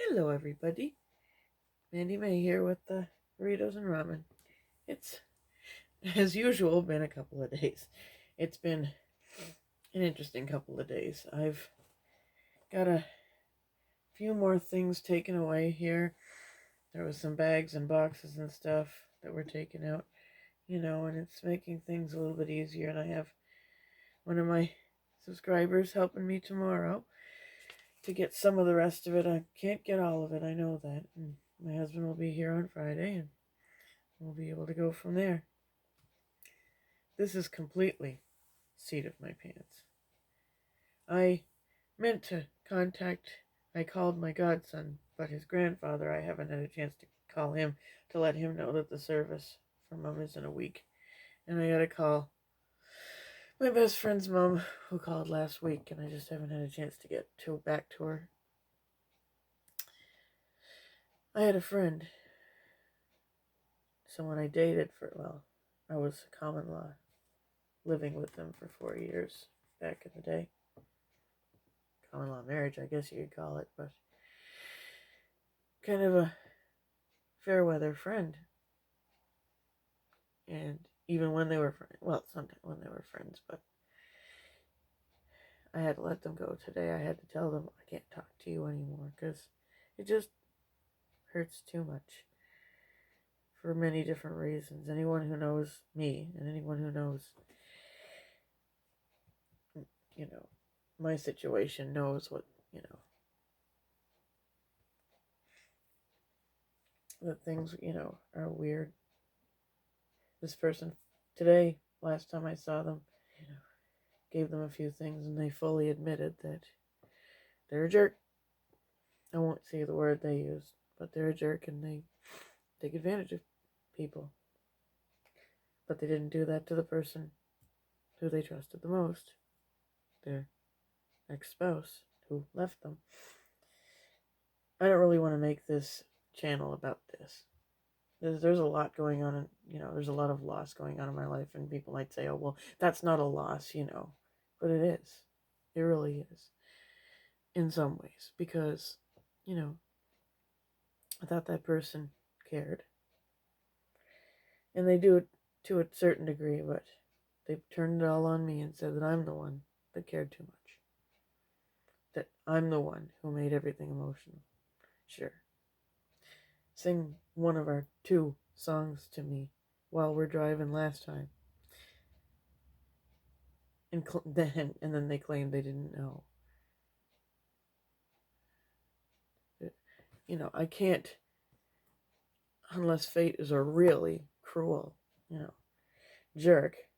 Hello, everybody. Mandy May here with the burritos and ramen. It's, as usual, been a couple of days. It's been an interesting couple of days. I've got a few more things taken away here. There was some bags and boxes and stuff that were taken out, and it's making things a little bit easier. And I have one of my subscribers helping me tomorrow to get some of the rest of it. I can't get all of it, I know that. And my husband will be here on Friday, and we'll be able to go from there. This is completely seat of my pants. I meant to I called my godson, but his grandfather, I haven't had a chance to call him to let him know that the service for Mom is in a week. And I gotta call my best friend's mom, who called last week, and I just haven't had a chance to get back to her. I had a friend, someone I dated I was common law, living with them for 4 years back in the day. Common law marriage, I guess you could call it, but kind of a fair weather friend. And even when they were sometimes when they were friends, but I had to let them go today. I had to tell them I can't talk to you anymore because it just hurts too much for many different reasons. Anyone who knows me and anyone who knows, my situation knows what, that things, are weird. This person today, last time I saw them, gave them a few things and they fully admitted that they're a jerk. I won't say the word they used, but they're a jerk and they take advantage of people. But they didn't do that to the person who they trusted the most, their ex-spouse who left them. I don't really want to make this channel about this. There's a lot going on, and there's a lot of loss going on in my life, and people might say, oh, well, that's not a loss, but it is. It really is. In some ways, because, I thought that person cared. And they do it to a certain degree, but they turned it all on me and said that I'm the one that cared too much. That I'm the one who made everything emotional. Sure. Sing one of our 2 songs to me while we're driving last time. And then they claimed they didn't know. I can't, unless fate is a really cruel, jerk,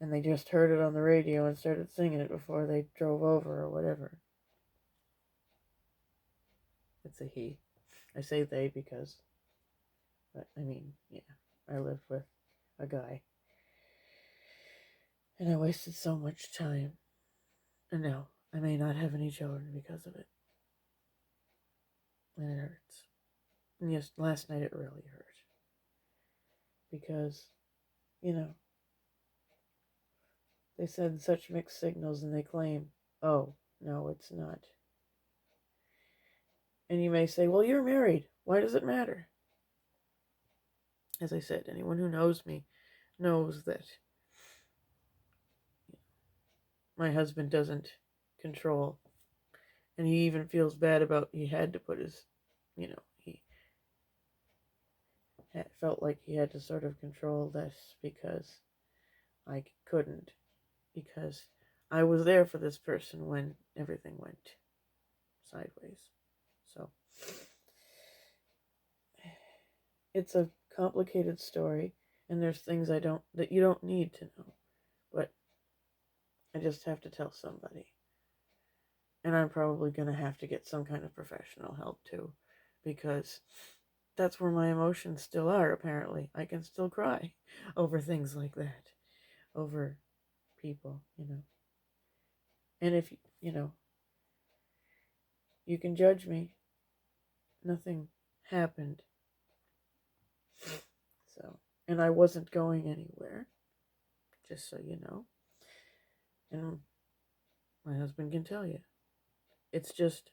and they just heard it on the radio and started singing it before they drove over or whatever. It's a he. I say they because, I lived with a guy. And I wasted so much time. And now I may not have any children because of it. And it hurts. And yes, last night it really hurt. Because, they said such mixed signals and they claim, oh, no, it's not. And you may say, well, you're married. Why does it matter? As I said, anyone who knows me knows that my husband doesn't control. And he even feels bad about he had to put his, he felt like he had to sort of control this because I couldn't. Because I was there for this person when everything went sideways. So it's a complicated story, and there's things that you don't need to know, but I just have to tell somebody. And I'm probably going to have to get some kind of professional help too, because that's where my emotions still are, apparently. I can still cry over things like that, over people, And if, you can judge me. Nothing happened. So, and I wasn't going anywhere, just so you know. And my husband can tell you. It's just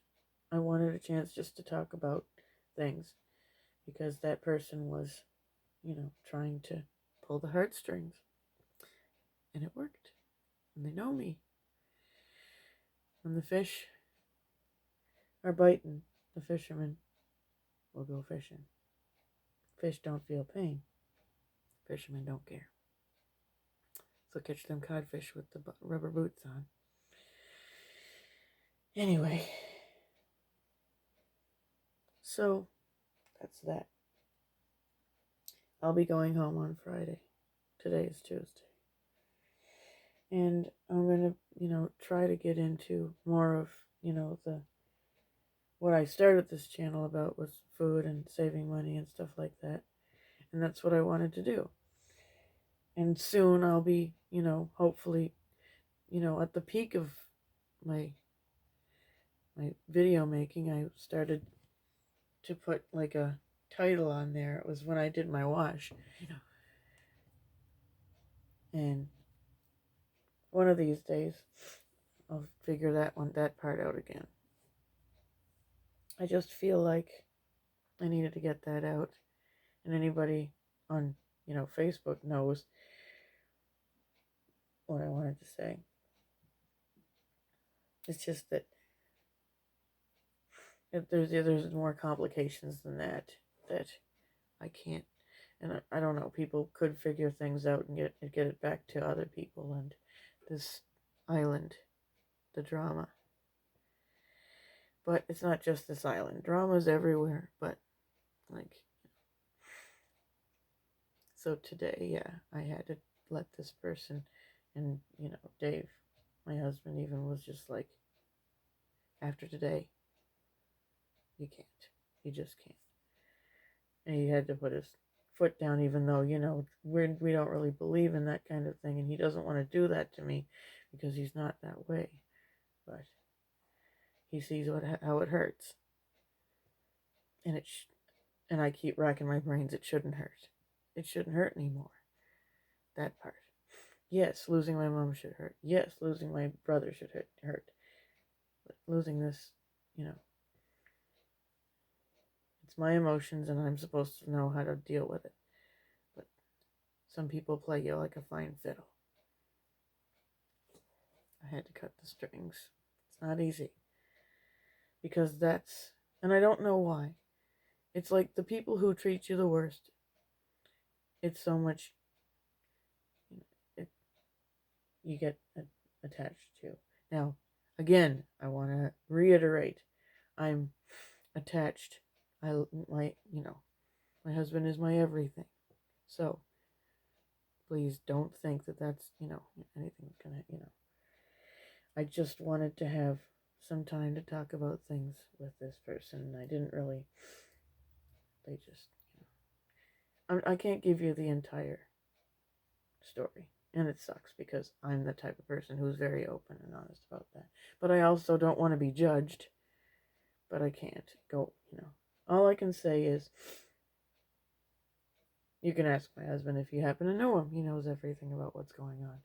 I wanted a chance just to talk about things because that person was, trying to pull the heartstrings. And it worked. And they know me. When the fish are biting, the fishermen will go fishing. Fish don't feel pain. Fishermen don't care. So catch them codfish with the rubber boots on. Anyway, so that's that. I'll be going home on Friday. Today is Tuesday. And I'm going to, try to get into more of, the what I started this channel about was food and saving money and stuff like that. And that's what I wanted to do. And soon I'll be, hopefully, at the peak of my video making, I started to put like a title on there. It was when I did my wash, and one of these days I'll figure that part out again. I just feel like I needed to get that out, and anybody on Facebook knows what I wanted to say. It's just that there's more complications than that I can't, and I don't know. People could figure things out and get it back to other people, and this island, the drama. But it's not just this island. Drama's everywhere, but so today, yeah, I had to let this person, and Dave, my husband, even was just like, after today, you can't. You just can't. And he had to put his foot down, even though, we don't really believe in that kind of thing, and he doesn't want to do that to me because he's not that way. But he sees how it hurts. And I keep racking my brains. It shouldn't hurt. It shouldn't hurt anymore. That part. Yes, losing my mom should hurt. Yes, losing my brother should hurt. But losing this, it's my emotions, and I'm supposed to know how to deal with it. But some people play you like a fine fiddle. I had to cut the strings. It's not easy. Because and I don't know why. It's like the people who treat you the worst. It's so much, you get attached to. Now, again, I want to reiterate, I'm attached. My husband is my everything. So, please don't think that that's, anything gonna, I just wanted to have some time to talk about things with this person. I didn't really, they just, I can't give you the entire story. And it sucks because I'm the type of person who's very open and honest about that. But I also don't want to be judged. But I can't go, All I can say is, you can ask my husband if you happen to know him. He knows everything about what's going on.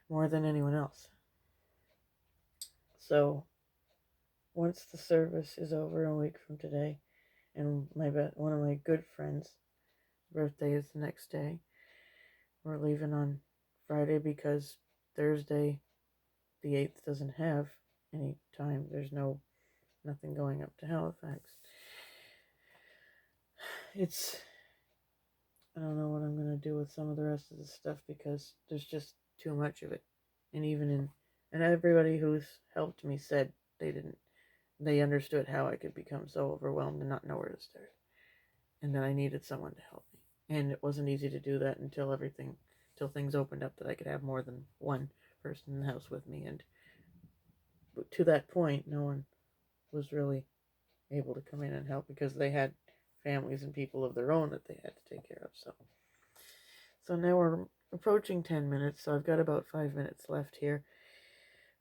More than anyone else. So, once the service is over a week from today, and one of my good friends' birthday is the next day, we're leaving on Friday because Thursday, the 8th, doesn't have any time. There's nothing going up to Halifax. I don't know what I'm going to do with some of the rest of the stuff because there's just too much of it. And and everybody who's helped me said they understood how I could become so overwhelmed and not know where to start. And that I needed someone to help me. And it wasn't easy to do that until things opened up that I could have more than one person in the house with me. And to that point, no one was really able to come in and help because they had families and people of their own that they had to take care of. So now we're approaching 10 minutes, so I've got about 5 minutes left here.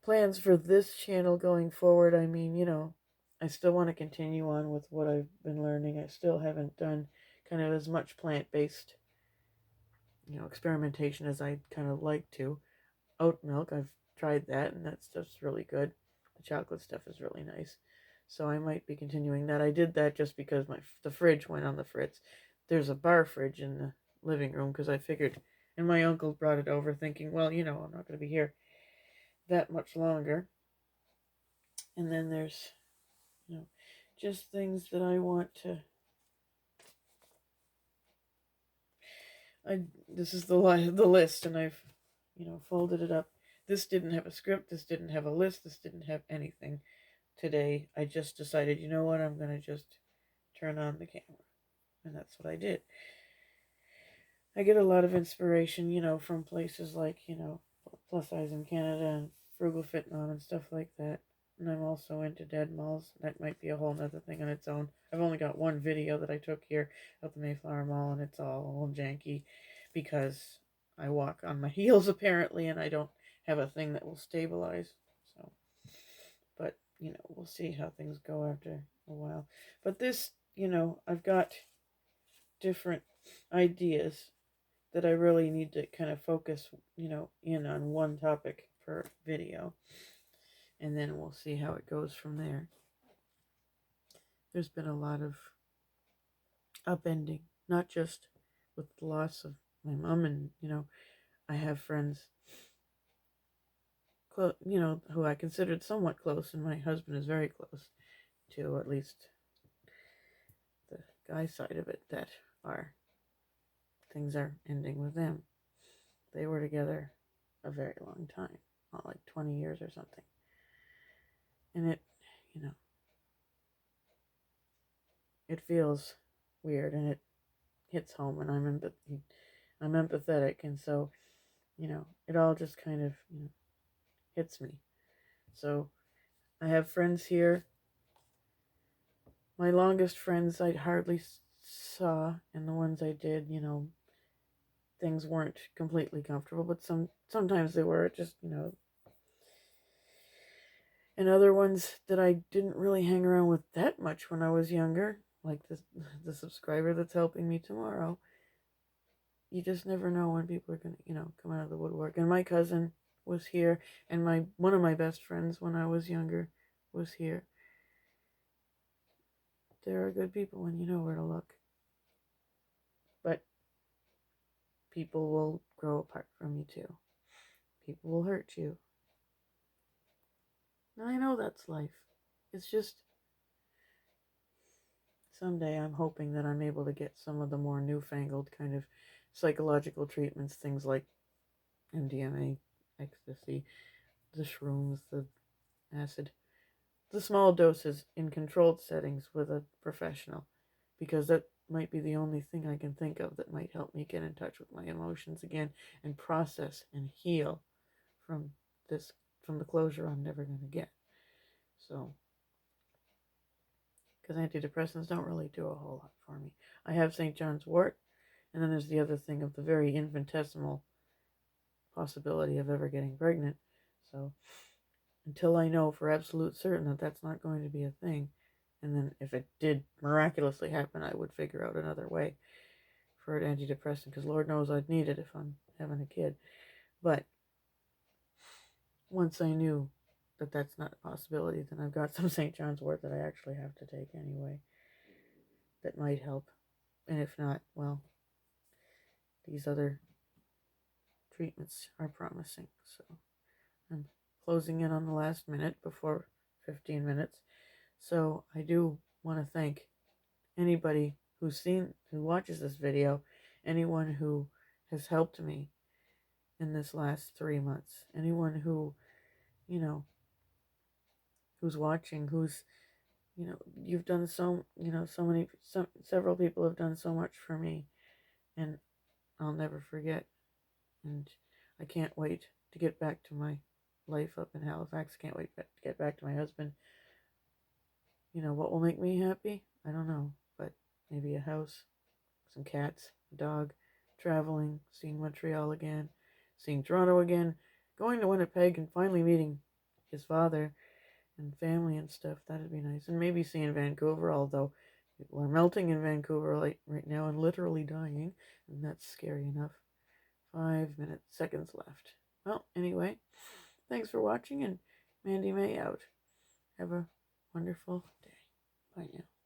Plans for this channel going forward, I still want to continue on with what I've been learning. I still haven't done kind of as much plant-based, experimentation as I'd kind of like to. Oat milk, I've tried that, and that stuff's really good. The chocolate stuff is really nice. So I might be continuing that. I did that just because the fridge went on the fritz. There's a bar fridge in the living room because I figured, and my uncle brought it over thinking, well, I'm not going to be here that much longer. And then there's, just things that I want to. This is the list, and I've, folded it up. This didn't have a script. This didn't have a list. This didn't have anything. Today, I just decided, you know what? I'm going to just turn on the camera, and that's what I did. I get a lot of inspiration, from places like, Plus Size in Canada and Frugal Fit Mom and stuff like that. And I'm also into dead malls. That might be a whole nother thing on its own. I've only got one video that I took here at the Mayflower Mall, and it's all a little janky because I walk on my heels apparently, and I don't have a thing that will stabilize. So, but, we'll see how things go after a while. But this, I've got different ideas that I really need to kind of focus, in on one topic per video. And then we'll see how it goes from there. There's been a lot of upending, not just with the loss of my mom, and, I have friends, who I considered somewhat close, and my husband is very close to, at least the guy side of it, that things are ending with them. They were together a very long time, not like 20 years or something. And it, it feels weird, and it hits home, and I'm empathetic, and so, it all just kind of, hits me. So I have friends here. My longest friends I hardly saw, and the ones I did, things weren't completely comfortable, but sometimes they were. Just, and other ones that I didn't really hang around with that much when I was younger, like the subscriber that's helping me tomorrow. You just never know when people are going to, come out of the woodwork. And my cousin was here, and one of my best friends when I was younger was here. There are good people when you know where to look. But people will grow apart from you too. People will hurt you. And I know that's life. It's just someday I'm hoping that I'm able to get some of the more newfangled kind of psychological treatments, things like MDMA, ecstasy, the shrooms, the acid, the small doses in controlled settings with a professional, because that might be the only thing I can think of that might help me get in touch with my emotions again and process and heal from the closure I'm never going to get. So, because antidepressants don't really do a whole lot for me. I have St. John's wort, and then there's the other thing of the very infinitesimal possibility of ever getting pregnant. So until I know for absolute certain that that's not going to be a thing, and then if it did miraculously happen, I would figure out another way for an antidepressant, because Lord knows I'd need it if I'm having a kid. But once I knew that that's not a possibility, then I've got some St. John's wort that I actually have to take anyway that might help. And if not, well, these other treatments are promising. So I'm closing in on the last minute before 15 minutes. So I do want to thank anybody who watches this video, anyone who has helped me in this last 3 months, anyone who, who's watching, you've done several people have done so much for me, and I'll never forget. And I can't wait to get back to my life up in Halifax. Can't wait to get back to my husband. What will make me happy? I don't know, but maybe a house, some cats, a dog, traveling, seeing Montreal again, seeing Toronto again, going to Winnipeg and finally meeting his father and family and stuff. That'd be nice. And maybe seeing Vancouver, although people are melting in Vancouver right now and literally dying, and that's scary enough. 5 seconds left. Well, anyway, thanks for watching, and Mandy May out. Have a wonderful day. Bye now.